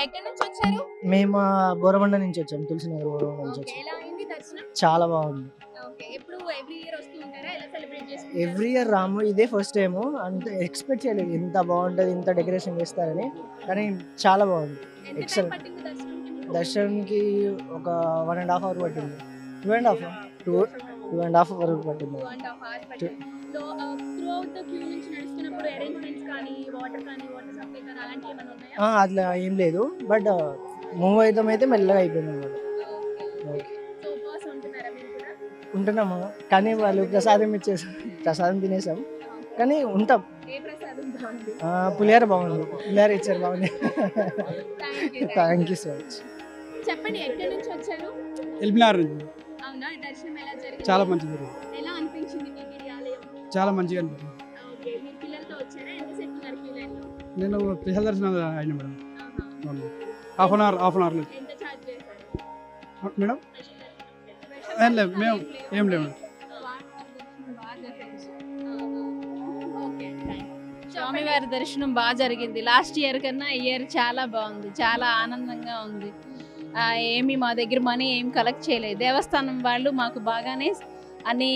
ఎక్కడి నుంచి వచ్చారు? మేము బోరబండ నుంచి వచ్చాం, తులసినగర్ బోరబండ నుంచి ఓకే, వచ్చాం. ఎలా అయింది దర్శనం? చాలా బాగుంది. ఓకే, ఎప్పుడు ఎవ్రీ ఇయర్ వస్తూ ఉంటారా? ఎలా సెలబ్రేట్ చేసుకుంటారు? ఎవ్రీ ఇయర్ రాము, ఇదే ఫస్ట్ టైం. అంత ఎక్స్పెక్ట్ చేయలేదు ఇంత బాగుంటుంది, ఇంత డెకరేషన్ చేస్తారని. కానీ చాలా బాగుంది. ఎంత టైం excellent. పట్టింది దర్శనంకి మీకు? దర్శనంకి ఒక 1.5 hour పట్టింది. 2.5 వరకు పట్టింది. 2.5 hours పట్టింది. So throughout the queue నుంచి నడుస్తున్నప్పుడు అరేంజ్మెంట్స్ కానీ వాటర్ సప్లై కానీ అలాంటివి ఏమైనా ఉన్నాయా? అట్లా ఏం లేదు, బట్ మూవ్ అయితే మెల్లగా అయిపోయింది అన్నమాట. ఓకే, సో ఉపవాసం ఉంటున్నారా మీరు కూడా? ఉంటున్నాము, కానీ వాళ్ళు ప్రసాదం ఇచ్చేసాం, ప్రసాదం తినేసాం, కానీ ఉంటాం. ఏ ప్రసాదం బాగుంది? పులిహార బాగుంది, పులిహార ఇచ్చారు, బాగుంది. Thank you so much. చెప్పండి, ఎక్కడి నుంచి వచ్చారు? ఎల్బినార్ నుంచి. అవునా, దర్శనం ఎలా జరిగింది? చాలా మంచిగా జరిగింది. ఎలా అనిపించింది మీకు ఈ ఆలయం? చాలా మంచిగా అనిపించింది. ఓకే, మీరు పిల్లలతో వచ్చారా? ఎంతసేపు ఉన్నారు క్యూ లైన్ లో? నేను స్పెషల్ దర్శనం అయినా మేడం. ఆహా. హాఫ్ అన్ అవర్ ఎంత ఛార్జ్ చేశారు? మేడం. స్పెషల్ ఏం లేదు, మేము ఏం లేవు. స్వామివారి దర్శనం బాగా జరిగింది. లాస్ట్ ఇయర్ కన్నా ఈ ఇయర్ చాలా బాగుంది, చాలా ఆనందంగా ఉంది. ఏమి మా దగ్గర మనీ ఏం కలెక్ట్ చేయలేదు. దేవస్థానం వాళ్ళు మాకు బాగానే అన్ని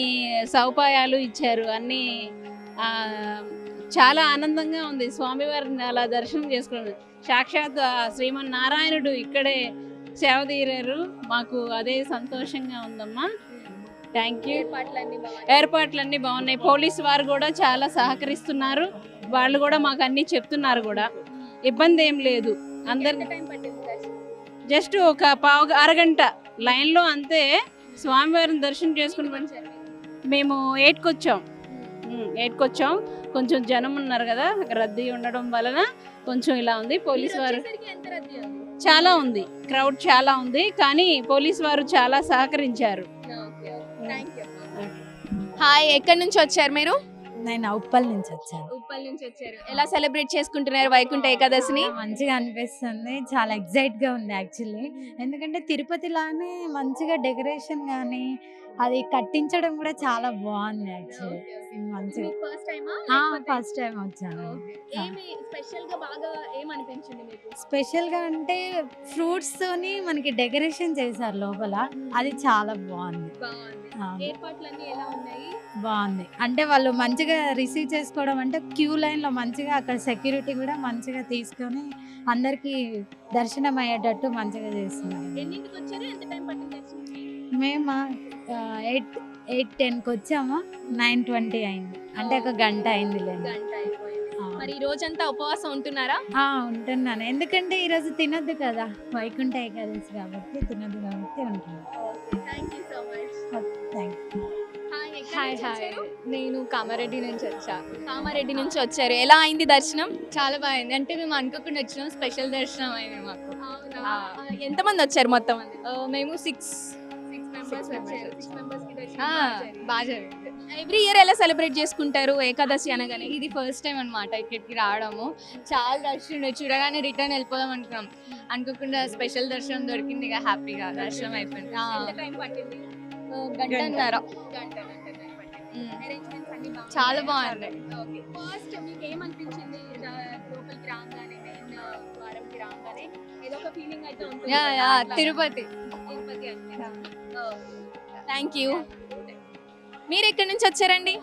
సౌపాయాలు ఇచ్చారు. అన్నీ చాలా ఆనందంగా ఉంది. స్వామివారిని అలా దర్శనం చేసుకున్నాను. సాక్షాత్ శ్రీమన్నారాయణుడు ఇక్కడే సేవ తీరారు. మాకు అదే సంతోషంగా ఉందమ్మా. Thank you. ఏర్పాట్లన్నీ బాగున్నాయి. పోలీసు వారు కూడా చాలా సహకరిస్తున్నారు. వాళ్ళు కూడా మాకు అన్ని చెప్తున్నారు కూడా. ఇబ్బంది ఏం లేదు. అందరు జస్ట్ ఒక అరగంట లైన్లో అంతే. స్వామివారిని దర్శనం చేసుకుని మేము 8కి వచ్చాం. 8కి వచ్చాం. కొంచెం జనం ఉన్నారు కదా, రద్దీ ఉండడం వలన కొంచెం ఇలా ఉంది. పోలీసు వారు చాలా ఉంది, క్రౌడ్ చాలా ఉంది, కానీ పోలీసు వారు చాలా సహకరించారు. హాయ్, ఎక్కడి నుంచి వచ్చారు మీరు? నేను ఉప్పల్ నుంచి వచ్చాను. ఉప్పల్ నుంచి వచ్చారు. ఎలా సెలబ్రేట్ చేసుకుంటున్నారు వైకుంఠ ఏకాదశిని? మంచిగా అనిపిస్తుంది, చాలా ఎగ్జైట్ గా ఉంది యాక్చువల్లీ. ఎందుకంటే తిరుపతి లానే మంచిగా డెకరేషన్ కానీ అది కట్టించడం కూడా చాలా బాగుంది యాక్చువల్లీ. మంచిగా ఫస్ట్ టైం వచ్చాను. స్పెషల్ గా అంటే ఫ్రూట్స్ తోని మనకి డెకరేషన్ చేశారు లోపల, అది చాలా బాగుంది. బాగుంది అంటే వాళ్ళు మంచిగా రిసీవ్ చేసుకోవడం, అంటే క్యూ లైన్ లో మంచిగా అక్కడ సెక్యూరిటీ కూడా మంచిగా తీసుకొని అందరికి దర్శనం అయ్యేటట్టు మంచిగా చేస్తున్నారు. మేము 8:10కి వచ్చాము, 9:20 అయింది, అంటే ఒక గంట అయింది. మరి ఈ రోజంతా ఉపవాసం ఉంటున్నారా? ఉంటున్నాను, ఎందుకంటే ఈరోజు తినొద్దు కదా, వైకుంఠ ఏకాదశి కాబట్టి తినొద్దు కాబట్టి ఉంటున్నాను. నేను కామారెడ్డి నుంచి కామారెడ్డి నుంచి వచ్చారు. ఎలా అయింది దర్శనం? చాలా బాగుంది. అంటే మేము అనుకోకుండా వచ్చినాం, స్పెషల్ దర్శనం అయింది మాకు. ఎంతమంది వచ్చారు మొత్తం? మేము 6 బాగా జరిగింది. ఎవ్రీ ఇయర్ ఎలా సెలబ్రేట్ చేసుకుంటారు ఏకాదశి అనగానే? ఇది ఫస్ట్ టైం అనమాట ఇక్కడికి రావడము. చాలా దర్శనం చూడగానే రిటర్న్ వెళ్ళిపోదాం అనుకున్నాం. అనుకోకుండా స్పెషల్ దర్శనం దొరికింది, ఇక హ్యాపీగా దర్శనం అయిపోయింది. గంటన్నర. చాలా బాగుంది. ఫస్ట్ మీకు ఏమనిపించింది లోపలికి రాగానే, మెయిన్ ద్వారంకి రాగానే? ఏదో ఒక ఫీలింగ్ అయితే ఉంటుంది. తిరుపతి. Thank you. మీరు ఎక్కడి నుంచి వచ్చారండి?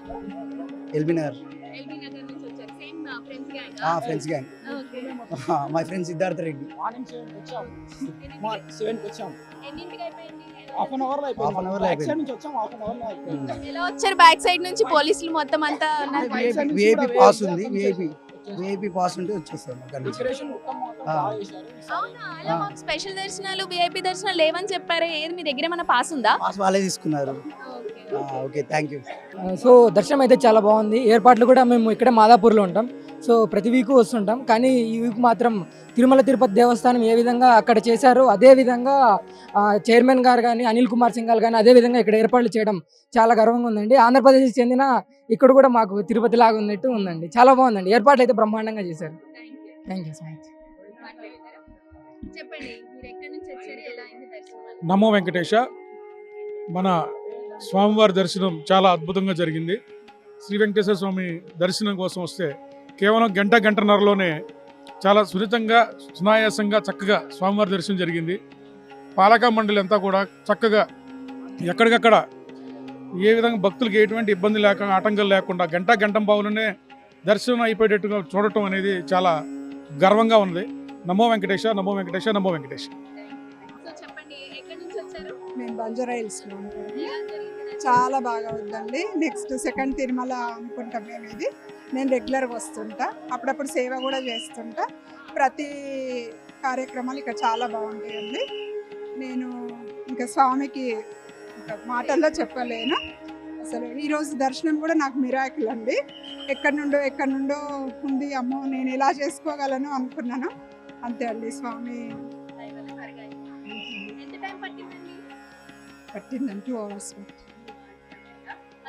ఎల్బినార్. ఎల్బీ నగర్ నుంచి వచ్చారు. Same friends gang? Friends gang. Okay. My friend Siddharth Reddy. ఎన్నింటికి అయిపోయింది? హాఫ్ అన్ అవర్ లో అయిపోయింది. ఎలా వచ్చారు? బ్యాక్ సైడ్ నుంచి పోలీసులు మొత్తం అంతా ఉన్నారు. విఐపి పాస్ ఉంది, విఐపి పాస్ ఉంటే వచ్చేస్తాం. అవునా? అలా మాకు స్పెషల్ దర్శనాలు, విఐపి దర్శనాలు లేవని చెప్పారు. ఏది మీ దగ్గర ఏమైనా పాస్ ఉందా? పాస్ వాళ్ళే తీసుకున్నారు. Okay, thank you. సో దర్శనం అయితే చాలా బాగుంది. ఏర్పాట్లు కూడా మేము ఇక్కడ మాదాపూర్లో ఉంటాం, సో ప్రతి వీక్ వస్తుంటాం. కానీ ఈ వీక్ మాత్రం తిరుమల తిరుపతి దేవస్థానం ఏ విధంగా అక్కడ చేశారో అదే విధంగా చైర్మన్ గారు కానీ అనిల్ కుమార్ సింఘాల్ కానీ అదే విధంగా ఇక్కడ ఏర్పాట్లు చేయడం చాలా గర్వంగా ఉందండి. ఆంధ్రప్రదేశ్కి చెందిన ఇక్కడ కూడా మాకు తిరుపతి లాగా ఉన్నట్టు ఉందండి. చాలా బాగుందండి, ఏర్పాట్లు అయితే బ్రహ్మాండంగా చేశారు. Thank you so much. చెప్పండి, మీరు ఎక్కడి నుంచి వచ్చారు? ఎలా అయింది దర్శనం? నమో వెంకటేశ. మన స్వామివారి దర్శనం చాలా అద్భుతంగా జరిగింది. శ్రీ వెంకటేశ్వర స్వామి దర్శనం కోసం వస్తే కేవలం గంటన్నరలోనే చాలా సున్నితంగా సునాయాసంగా చక్కగా స్వామివారి దర్శనం జరిగింది. పాలకా మండలి అంతా కూడా చక్కగా ఎక్కడికక్కడ ఏ విధంగా భక్తులకు ఎటువంటి ఇబ్బంది లేక ఆటంకాలు లేకుండా గంటం బావులోనే దర్శనం అయిపోయేటట్టుగా చూడటం అనేది చాలా గర్వంగా ఉంది. నమో వెంకటేశ, నమో వెంకటేశ, నమో వెంకటేశ. సో చెప్పండి, ఎక్కడి నుంచి వచ్చారు? మేము బంజారా హిల్స్లో ఉంటాం. ఎలా జరిగింది? చాలా బాగా ఉందండి. నెక్స్ట్ సెకండ్ తిరుమల అనుకుంటాం మేము ఇది. నేను రెగ్యులర్గా వస్తుంటా, అప్పుడప్పుడు సేవ కూడా చేస్తుంటా. ప్రతి కార్యక్రమాలు ఇక్కడ చాలా బాగుంటాయండి. నేను ఇంకా స్వామికి ఇంకా మాటల్లో చెప్పలేను. అసలు ఈరోజు దర్శనం కూడా నాకు మిరాకిల్ అండి. ఎక్కడి నుండో ఉంది, అమ్మో నేను ఎలా చేసుకోగలను అనుకున్నాను. అంతే అండి, స్వామి ఎంత టైం పట్టిందండి? పట్టిందని 2 hours.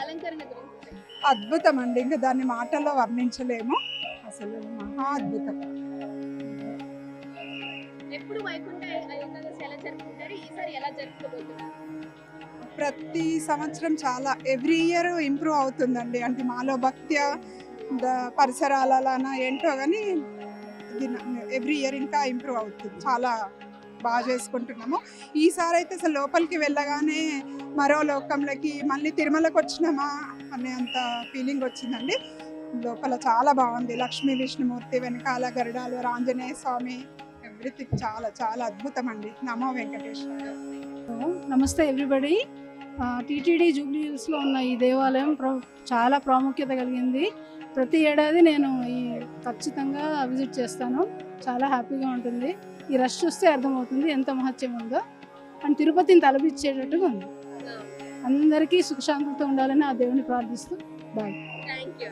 అలంకరణ గురించి అద్భుతం అండి, ఇంకా దాన్ని మాటల్లో వర్ణించలేము. అసలు మహా అద్భుతం. ఎప్పుడు వైకుంఠ ఏకాదశి ఎలా జరుపుకుంటారు? ఈసారి ఎలా జరుపుకోబోతున్నారు? ప్రతి సంవత్సరం చాలా ఎవ్రీ ఇయర్ ఇంప్రూవ్ అవుతుందండి. అంటే మాలో భక్తి పరిసరాలనా ఏంటో కానీ ఎవ్రీ ఇయర్ ఇంకా ఇంప్రూవ్ అవుతుంది. చాలా బాగా చేసుకుంటున్నాము. ఈసారి అయితే అసలు లోపలికి వెళ్ళగానే మరో లోకంలోకి మళ్ళీ తిరుమలకు వచ్చినామా అనే అంత ఫీలింగ్ వచ్చిందండి. లోపల చాలా బాగుంది. లక్ష్మీ విష్ణుమూర్తి వెనకాల గరుడాలు, ఆంజనేయ స్వామి, ఎవ్రీథింగ్ చాలా చాలా అద్భుతం అండి. నమో వెంకటేశ్వర. నమస్తే ఎవ్రీబడి. టీటీడీ జూబ్లీ హిల్స్లో ఉన్న ఈ దేవాలయం చాలా ప్రాముఖ్యత కలిగింది. ప్రతి ఏడాది నేను ఖచ్చితంగా విజిట్ చేస్తాను. చాలా హ్యాపీగా ఉంటుంది. ఈ రష్ చూస్తే అర్థమవుతుంది ఎంత మహత్యం ఉందో. అండ్ తిరుపతిని తలపించేటట్టుగా ఉంది. అందరికీ సుఖశాంతులతో ఉండాలని ఆ దేవుని ప్రార్థిస్తూ బాయ్. Thank you.